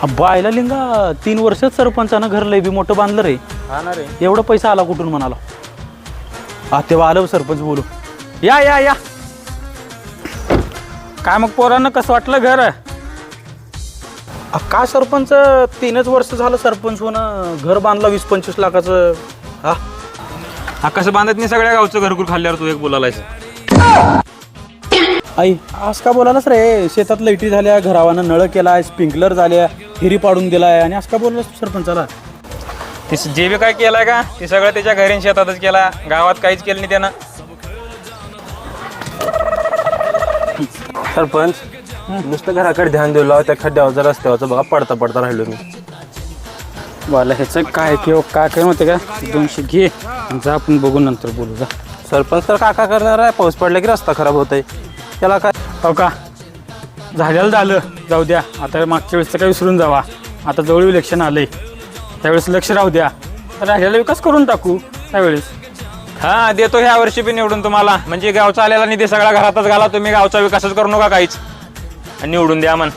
बायला लिंगा 3 वर्षात सरपंचानं घर लय बी मोठं बांधलं रे. हा ना रे. एवढा पैसा आला कुठून म्हणाला. तेव्हा आलं सरपंच बोलू. या या या. काय मग पोरांना कसं वाटलं घर? काय सरपंच 3च वर्ष झालं सरपंच होणं. घर बांधला 20-25 लाखाचं. हा कसं बांधत नाही सगळ्या गावचं घरकुल खाल्ल्यावर तू एक बोलायलायस. आई आज का बोलालास रे. शेतात लाईटी झाल्या, घरावानं नळ केलाय, स्प्रिंकलर झाल्या, हिरी पाडून दिलाय आणि आज का बोललास सरपंचाला. ते जे बी काय केलाय का ते सगळं त्याच्या घरी शेतातच केला. गावात काहीच केलं नाही त्यानं. सरपंच नुसतं घराकडे ध्यान देऊ लाव. त्या खड्ड्यावरचा रस्त्यावरचा बघा पडता पडता राहिलो मी. बोला ह्याचं काय किंवा काय म्हणते का 200 घे जा, आपण बघू नंतर बोलू जा. सरपंच तर काका करणार आहे. पाऊस पडला की रस्ता खराब होत आहे. त्याला काय हो का झालेलं झालं जाऊ द्या. आता मागच्या वेळेसचं काय विसरून जावा. आता जवळ इलेक्शन आलंय त्यावेळेस लक्ष राहू द्या. राहिलेला विकास करून टाकू त्यावेळेस. हा देतो ह्या वर्षी बी निवडून तुम्हाला. म्हणजे गावचा आलेला निधी सगळा घरातच घाला. तुम्ही गावचा विकासच करू नका काहीच आणि निवडून द्या म्हण.